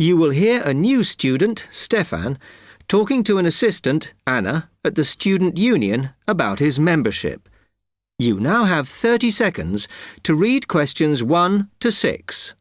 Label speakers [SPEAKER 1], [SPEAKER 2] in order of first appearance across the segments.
[SPEAKER 1] You will hear a new student, Stefan, talking to an assistant, Anna, at the student union about his membership. You now have 30 seconds to read questions 1 to 6.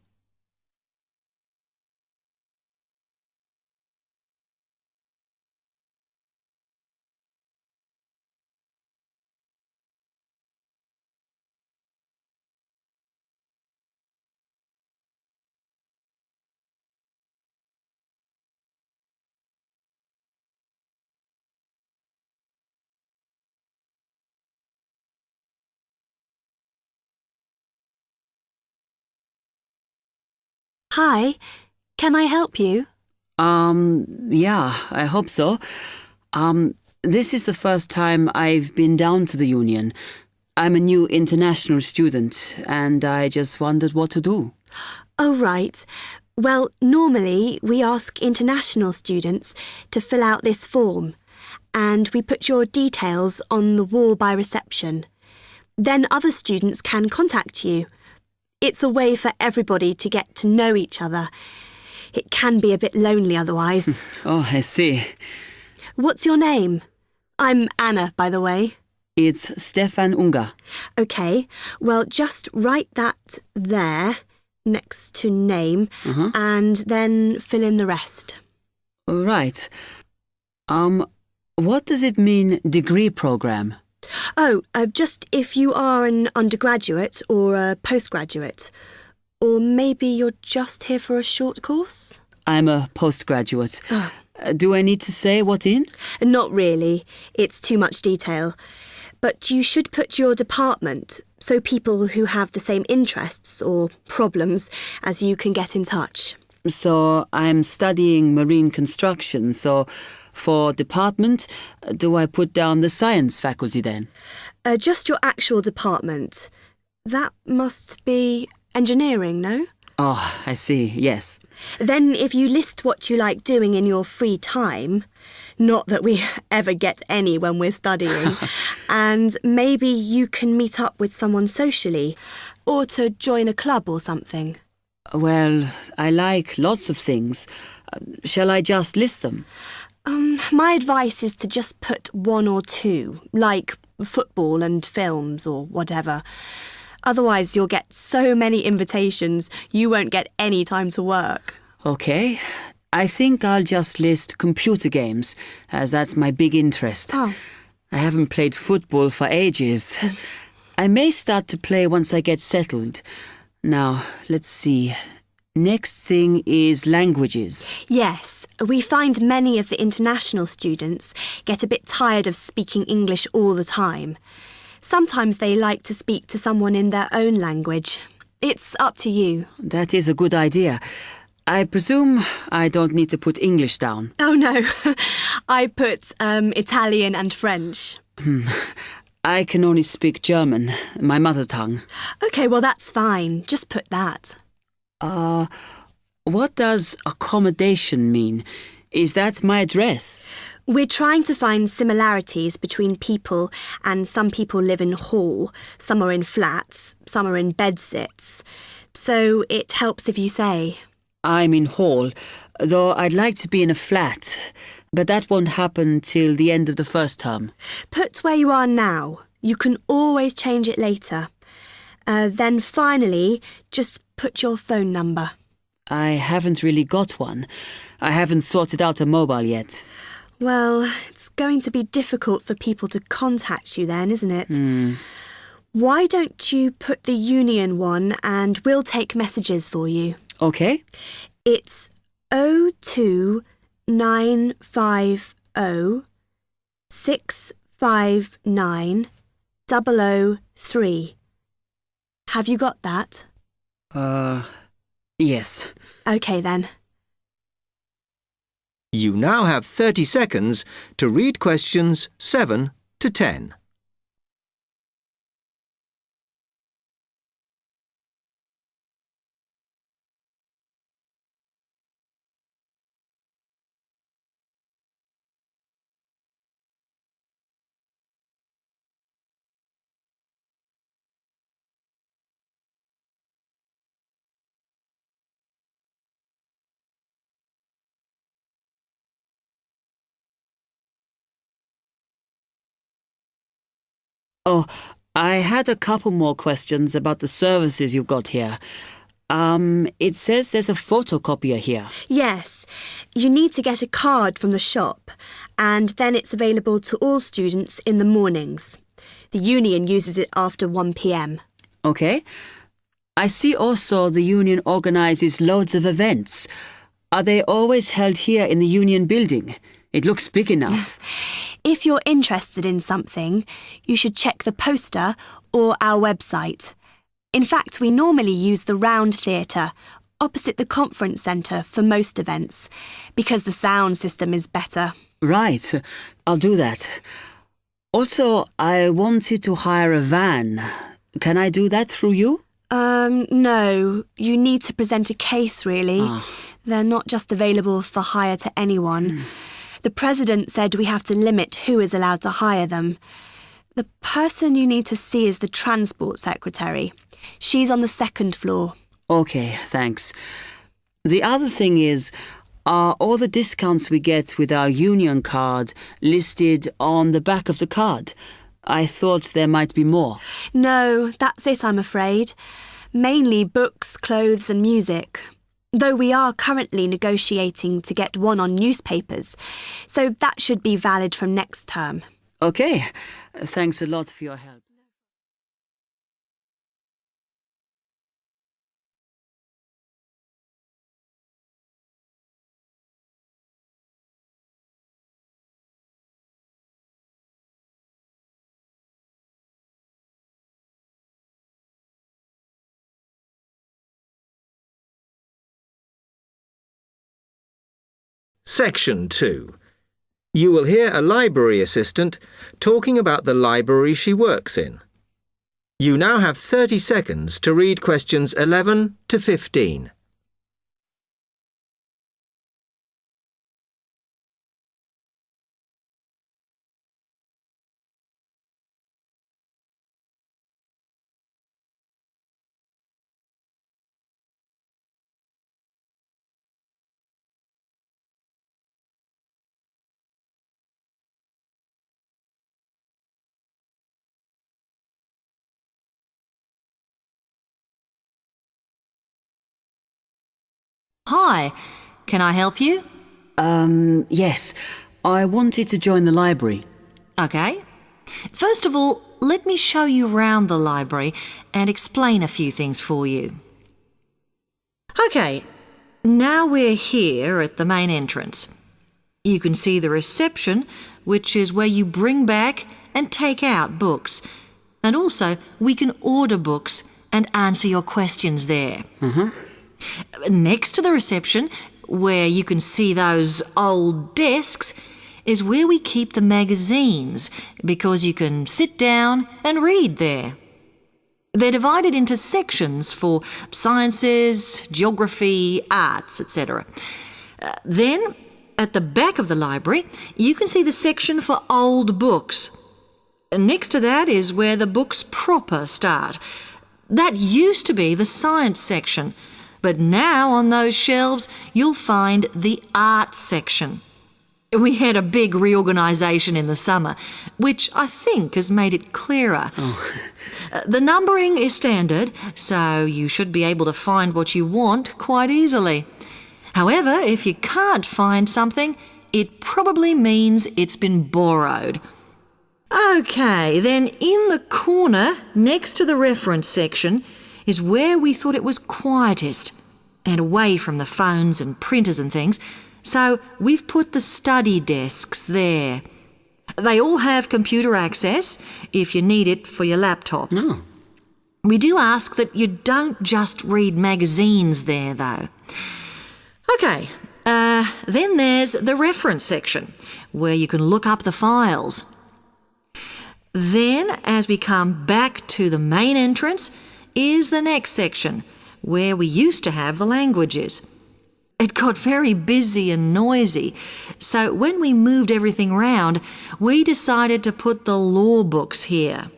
[SPEAKER 2] Hi, can I help you?
[SPEAKER 3] Yeah, I hope so. This is the first time I've been down to the union. I'm a new international student, and I just wondered what to do.
[SPEAKER 2] Oh, right. Well, normally we ask international students to fill out this form, and we put your details on the wall by reception. Then other students can contact you. It's a way for everybody to get to know each other. It can be a bit lonely otherwise.
[SPEAKER 3] Oh, I see.
[SPEAKER 2] What's your name? I'm Anna, by the way.
[SPEAKER 3] It's Stefan Unger.
[SPEAKER 2] OK, well, just write that there, next to name, and then fill in the rest.
[SPEAKER 3] Right. What does it mean, degree program?
[SPEAKER 2] Oh, just if you are an undergraduate or a postgraduate. Or maybe you're just here for a short course?
[SPEAKER 3] I'm a postgraduate.
[SPEAKER 2] Oh.
[SPEAKER 3] Do I need to say what in?
[SPEAKER 2] Not really. It's too much detail. But you should put your department so people who have the same interests or problems as you can get in touch.
[SPEAKER 3] So I'm studying marine construction, so for department, do I put down the science faculty then?
[SPEAKER 2] Just your actual department. That must be engineering, no?
[SPEAKER 3] Oh, I see, yes.
[SPEAKER 2] Then if you list what you like doing in your free time, not that we ever get any when we're studying, and maybe you can meet up with someone socially, or to join a club or something.
[SPEAKER 3] Well, I like lots of things. Shall I just list them?
[SPEAKER 2] My advice is to just put 1 or 2, like football and films or whatever. Otherwise, you'll get so many invitations, you won't get any time to work.
[SPEAKER 3] Okay. I think I'll just list computer games, as that's my big interest.
[SPEAKER 2] Oh.
[SPEAKER 3] I haven't played football for ages. I may start to play once I get settled. Now, let's see. Next thing is languages.
[SPEAKER 2] Yes, we find many of the international students get a bit tired of speaking English all the time. Sometimes they like to speak to someone in their own language. It's up to you.
[SPEAKER 3] That is a good idea. I presume I don't need to put English down.
[SPEAKER 2] Oh, no. I put Italian and French.
[SPEAKER 3] I can only speak German, my mother tongue.
[SPEAKER 2] OK, well, that's fine. Just put that.
[SPEAKER 3] What does accommodation mean? Is that my address?
[SPEAKER 2] We're trying to find similarities between people, and some people live in hall, some are in flats, some are in bedsits. So it helps if you say.
[SPEAKER 3] I'm in hall, though I'd like to be in a flat, but that won't happen till the end of the first term.
[SPEAKER 2] Put where you are now. You can always change it later. Then finally, just put your phone number.
[SPEAKER 3] I haven't really got one. I haven't sorted out a mobile yet.
[SPEAKER 2] Well, it's going to be difficult for people to contact you then, isn't it? Why don't you put the union one and we'll take messages for you?
[SPEAKER 3] Okay.
[SPEAKER 2] It's 02950 659 003. Have you got that?
[SPEAKER 3] Yes.
[SPEAKER 2] OK then.
[SPEAKER 1] You now have 30 seconds to read questions 7 to 10.
[SPEAKER 3] Oh, I had a couple more questions about the services you've got here. It says there's a photocopier here.
[SPEAKER 2] Yes, you need to get a card from the shop, and then it's available to all students in the mornings. The union uses it after 1 p.m.
[SPEAKER 3] Okay. I see also the union organizes loads of events. Are they always held here in the union building? It looks big enough.
[SPEAKER 2] If you're interested in something, you should check the poster or our website. In fact, we normally use the Round Theatre, opposite the conference centre for most events, because the sound system is better.
[SPEAKER 3] Right, I'll do that. Also, I wanted to hire a van. Can I do that through you?
[SPEAKER 2] No. You need to present a case, really. They're not just available for hire to anyone. The president said we have to limit who is allowed to hire them. The person you need to see is the transport secretary. She's on the 2nd floor.
[SPEAKER 3] Okay, thanks. The other thing is, are all the discounts we get with our union card listed on the back of the card? I thought there might be more.
[SPEAKER 2] No, that's it, I'm afraid. Mainly books, clothes and music. Though we are currently negotiating to get one on newspapers, so that should be valid from next term.
[SPEAKER 3] Okay, thanks a lot for your help.
[SPEAKER 1] Section 2. You will hear a library assistant talking about the library she works in. You now have 30 seconds to read questions 11 to 15.
[SPEAKER 4] Hi, can I help you?
[SPEAKER 3] Yes, I wanted to join the library.
[SPEAKER 4] Okay. First of all, let me show you round the library and explain a few things for you. Okay, now we're here at the main entrance. You can see the reception, which is where you bring back and take out books. And also, we can order books and answer your questions there. Next to the reception, where you can see those old desks, is where we keep the magazines, because you can sit down and read there. They're divided into sections for sciences, geography, arts, etc. Then, at the back of the library, you can see the section for old books. Next to that is where the books proper start. That used to be the science section, but now on those shelves you'll find the art section. We had a big reorganisation in the summer, which I think has made it clearer. The numbering is standard, so you should be able to find what you want quite easily. However, if you can't find something, it probably means it's been borrowed. Okay, then in the corner next to the reference section is where we thought it was quietest and away from the phones and printers and things, so we've put the study desks there. They all have computer access if you need it for your laptop. We do ask that you don't just read magazines there, though. Okay, then there's the reference section, where you can look up the files. Then, as we come back to the main entrance, is the next section, where we used to have the languages. It got very busy and noisy, so when we moved everything round, we decided to put the law books here.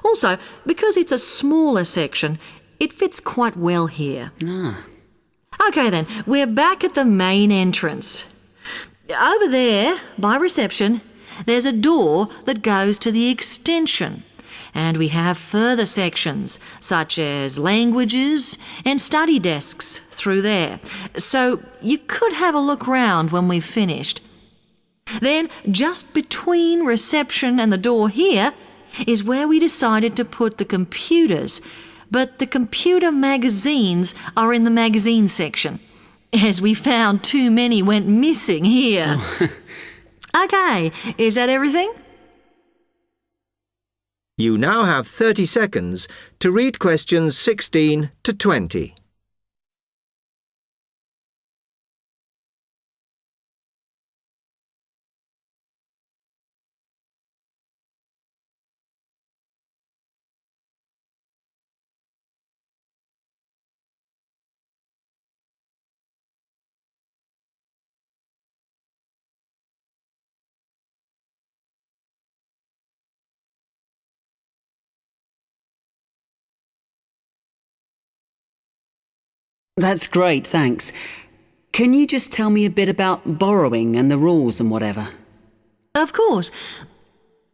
[SPEAKER 4] Also, because it's a smaller section, it fits quite well here. Okay then, we're back at the main entrance. Over there, by reception, there's a door that goes to the extension, And we have further sections, such as languages and study desks through there. So you could have a look round when we've finished. Then, just between reception and the door here, is where we decided to put the computers. But the computer magazines are in the magazine section, as we found too many went missing here. Okay, is that everything?
[SPEAKER 1] You now have 30 seconds to read questions 16 to 20.
[SPEAKER 3] That's great, thanks. Can you just tell me a bit about borrowing and the rules and whatever?
[SPEAKER 4] Of course.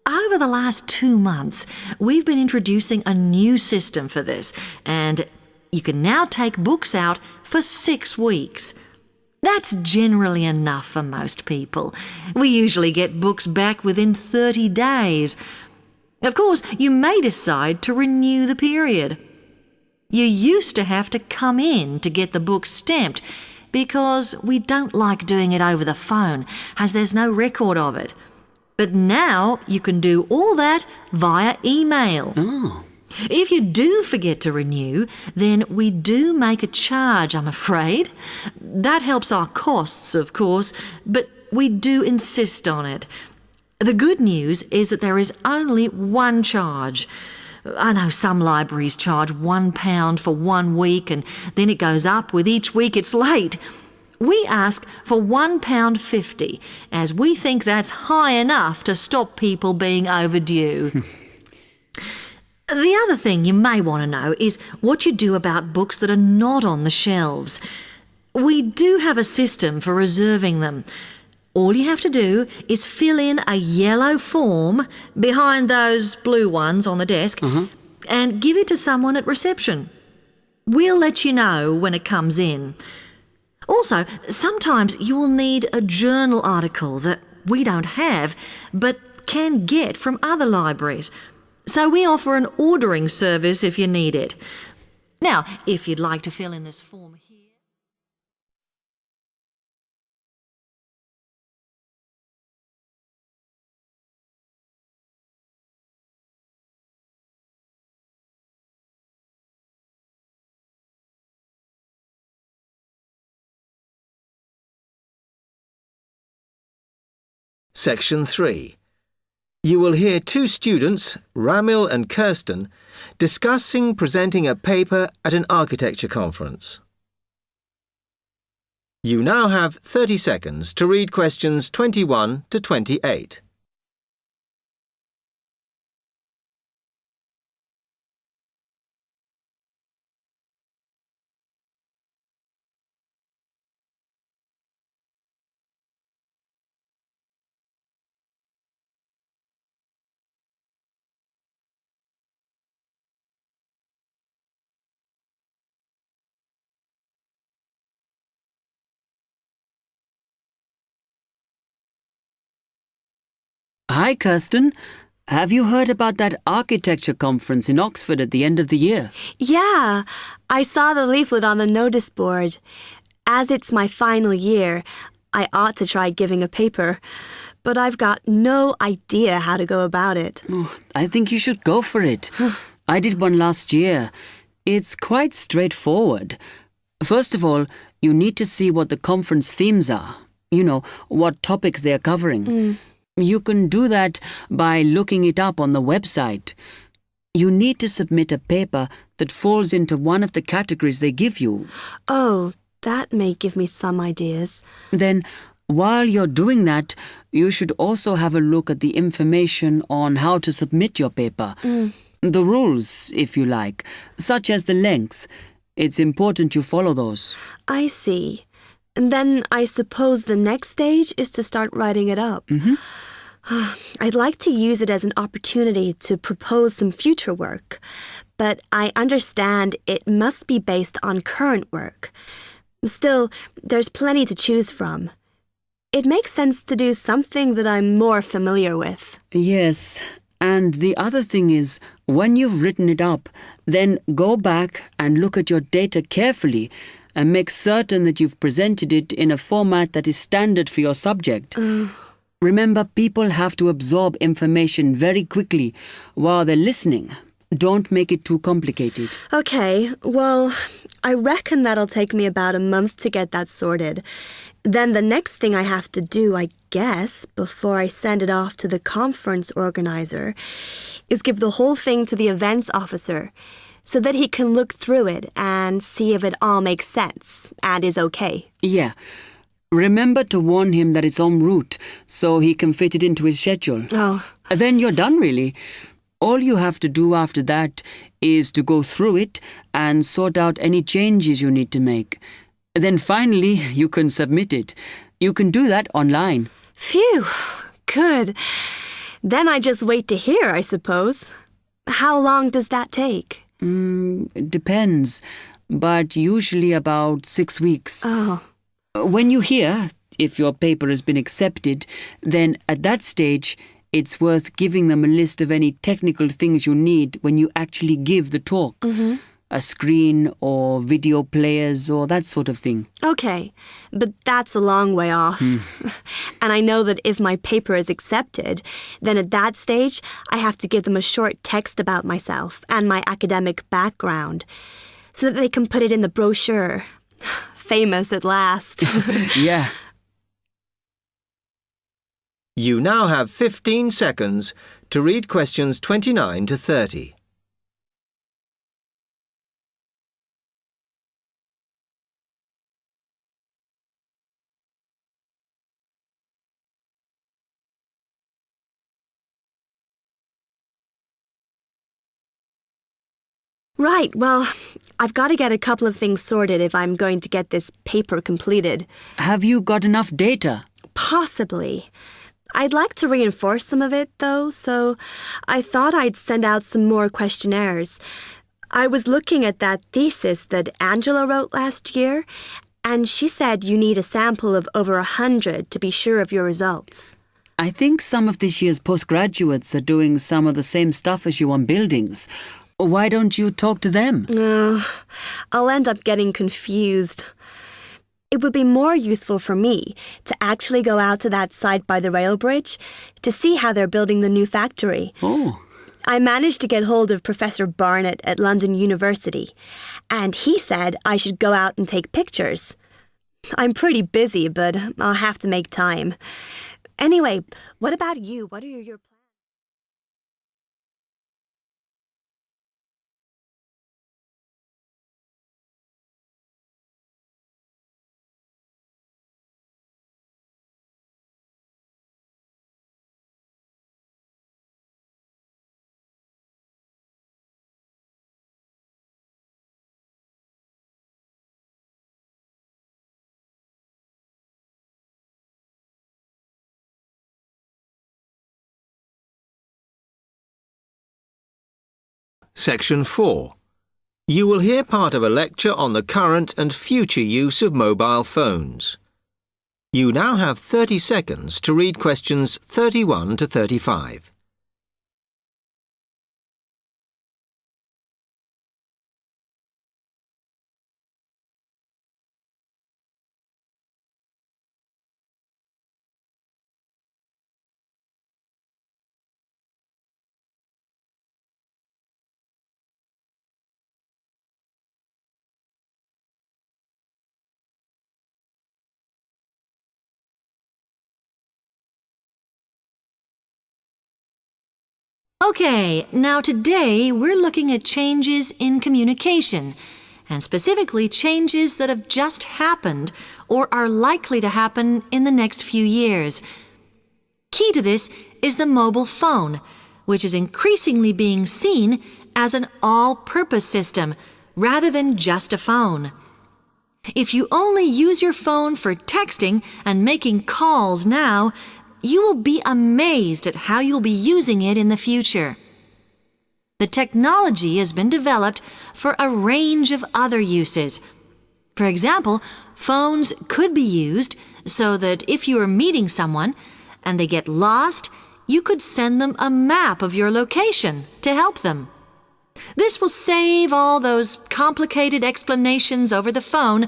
[SPEAKER 4] Over the last 2 months, we've been introducing a new system for this, and you can now take books out for 6 weeks. That's generally enough for most people. We usually get books back within 30 days. Of course, you may decide to renew the period. You used to have to come in to get the book stamped because we don't like doing it over the phone, as there's no record of it. But now you can do all that via email.
[SPEAKER 3] Oh.
[SPEAKER 4] If you do forget to renew, then we do make a charge, I'm afraid. That helps our costs, of course, but we do insist on it. The good news is that there is only one charge. I know some libraries charge £1 for 1 week and then it goes up with each week it's late. We ask for £1.50 as we think that's high enough to stop people being overdue. The other thing you may want to know is what you do about books that are not on the shelves. We do have a system for reserving them. All you have to do is fill in a yellow form behind those blue ones on the desk and give it to someone at reception. We'll let you know when it comes in. Also, sometimes you will need a journal article that we don't have but can get from other libraries. So we offer an ordering service if you need it. Now, if you'd like to fill in this form here.
[SPEAKER 1] Section 3. You will hear 2 students, Ramil and Kirsten, discussing presenting a paper at an architecture conference. You now have 30 seconds to read questions 21 to 28.
[SPEAKER 3] Hi, Kirsten. Have you heard about that architecture conference in Oxford at the end of the year?
[SPEAKER 2] Yeah, I saw the leaflet on the notice board. As it's my final year, I ought to try giving a paper, but I've got no idea how to go about it.
[SPEAKER 3] Oh, I think you should go for it. I did one last year. It's quite straightforward. First of all, you need to see what the conference themes are. You know, what topics they're covering. You can do that by looking it up on the website. You need to submit a paper that falls into one of the categories they give you.
[SPEAKER 2] Oh, that may give me some ideas.
[SPEAKER 3] Then, while you're doing that, you should also have a look at the information on how to submit your paper. The rules, if you like, such as the length. It's important you follow those.
[SPEAKER 2] I see. And then I suppose the next stage is to start writing it up. I'd like to use it as an opportunity to propose some future work, but I understand it must be based on current work. Still, there's plenty to choose from. It makes sense to do something that I'm more familiar with.
[SPEAKER 3] Yes, and the other thing is, when you've written it up, then go back and look at your data carefully and make certain that you've presented it in a format that is standard for your subject. Remember, people have to absorb information very quickly while they're listening. Don't make it too complicated.
[SPEAKER 2] Okay, well, I reckon that'll take me about a month to get that sorted. Then the next thing I have to do, I guess, before I send it off to the conference organizer, is give the whole thing to the events officer so that he can look through it and see if it all makes sense and is okay.
[SPEAKER 3] Yeah. Remember to warn him that it's en route so he can fit it into his schedule.
[SPEAKER 2] Oh.
[SPEAKER 3] Then you're done, really. All you have to do after that is to go through it and sort out any changes you need to make. Then finally, you can submit it. You can do that online.
[SPEAKER 2] Phew, good. Then I just wait to hear, I suppose. How long does that take?
[SPEAKER 3] It depends, but usually about 6 weeks.
[SPEAKER 2] Oh.
[SPEAKER 3] When you hear if your paper has been accepted, then at that stage, it's worth giving them a list of any technical things you need when you actually give the talk. A screen or video players or that sort of thing.
[SPEAKER 2] Okay, but that's a long way off. And I know that if my paper is accepted, then at that stage, I have to give them a short text about myself and my academic background so that they can put it in the brochure. Famous at last.
[SPEAKER 3] Yeah.
[SPEAKER 1] You now have 15 seconds to read questions 29 to 30.
[SPEAKER 2] Right, well, I've got to get a couple of things sorted if I'm going to get this paper completed.
[SPEAKER 3] Have you got enough data?
[SPEAKER 2] Possibly. I'd like to reinforce some of it, though, so I thought I'd send out some more questionnaires. I was looking at that thesis that Angela wrote last year, and she said you need a sample of over 100 to be sure of your results.
[SPEAKER 3] I think some of this year's postgraduates are doing some of the same stuff as you on buildings. Why don't you talk to them?
[SPEAKER 2] I'll end up getting confused. It would be more useful for me to actually go out to that site by the rail bridge to see how they're building the new factory.
[SPEAKER 3] Oh.
[SPEAKER 2] I managed to get hold of Professor Barnett at London University, and he said I should go out and take pictures. I'm pretty busy, but I'll have to make time. Anyway, what about you? What are your plans?
[SPEAKER 1] Section 4. You will hear part of a lecture on the current and future use of mobile phones. You now have 30 seconds to read questions 31 to 35.
[SPEAKER 4] Okay, now today we're looking at changes in communication, and specifically changes that have just happened or are likely to happen in the next few years. Key to this is the mobile phone, which is increasingly being seen as an all-purpose system rather than just a phone. If you only use your phone for texting and making calls now, you will be amazed at how you'll be using it in the future. The technology has been developed for a range of other uses. For example, phones could be used so that if you are meeting someone and they get lost, you could send them a map of your location to help them. This will save all those complicated explanations over the phone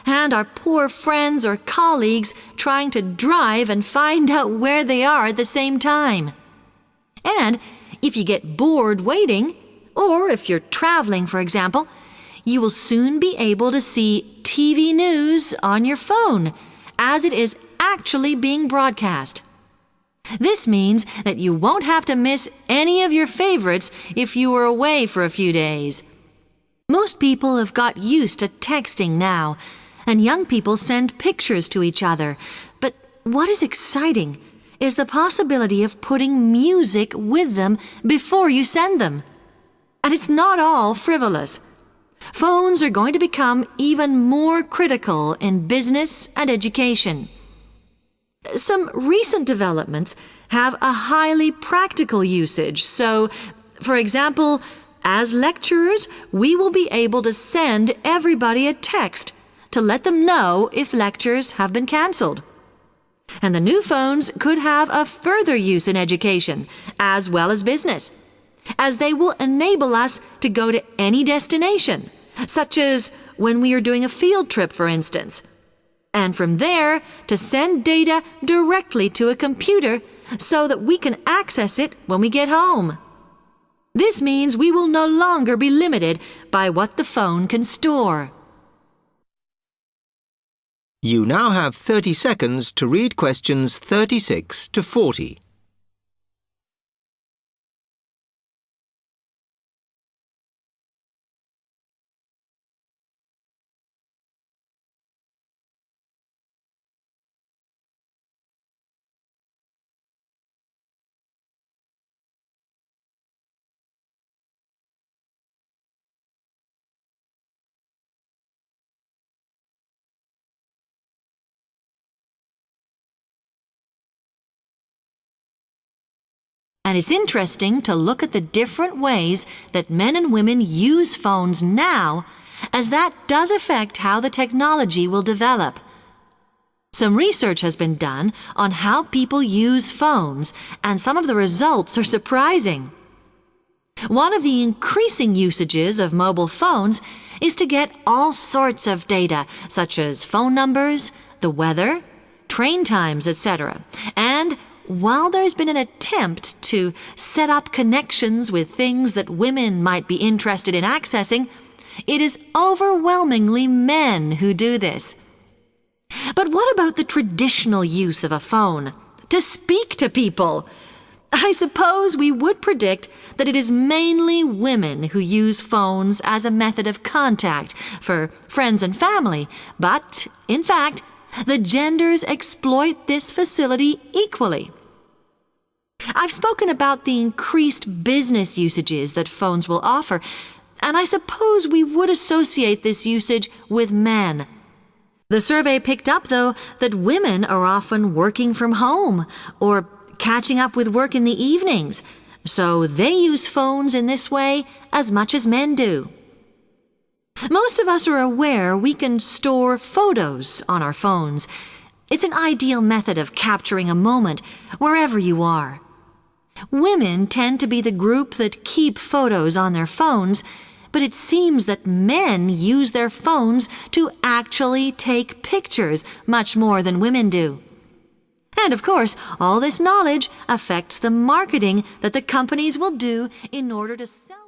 [SPEAKER 4] and our poor friends or colleagues trying to drive and find out where they are at the same time. And if you get bored waiting, or if you're traveling, for example, you will soon be able to see TV news on your phone as it is actually being broadcast. This means that you won't have to miss any of your favorites if you were away for a few days. Most people have got used to texting now, and young people send pictures to each other. But what is exciting is the possibility of putting music with them before you send them. And it's not all frivolous. Phones are going to become even more critical in business and education. Some recent developments have a highly practical usage. So, for example, as lecturers, we will be able to send everybody a text to let them know if lectures have been canceled. And the new phones could have a further use in education, as well as business, as they will enable us to go to any destination, such as when we are doing a field trip, for instance, and from there to send data directly to a computer so that we can access it when we get home. This means we will no longer be limited by what the phone can store.
[SPEAKER 1] You now have 30 seconds to read questions 36 to 40.
[SPEAKER 4] And it's interesting to look at the different ways that men and women use phones now, as that does affect how the technology will develop. Some research has been done on how people use phones, and some of the results are surprising. One of the increasing usages of mobile phones is to get all sorts of data, such as phone numbers, the weather, train times, etc. And while there's been an attempt to set up connections with things that women might be interested in accessing, it is overwhelmingly men who do this. But what about the traditional use of a phone? To speak to people? I suppose we would predict that it is mainly women who use phones as a method of contact for friends and family, but, in fact, the genders exploit this facility equally. I've spoken about the increased business usages that phones will offer, and I suppose we would associate this usage with men. The survey picked up, though, that women are often working from home or catching up with work in the evenings, so they use phones in this way as much as men do. Most of us are aware we can store photos on our phones. It's an ideal method of capturing a moment wherever you are. Women tend to be the group that keep photos on their phones, but it seems that men use their phones to actually take pictures much more than women do. And of course, all this knowledge affects the marketing that the companies will do in order to sell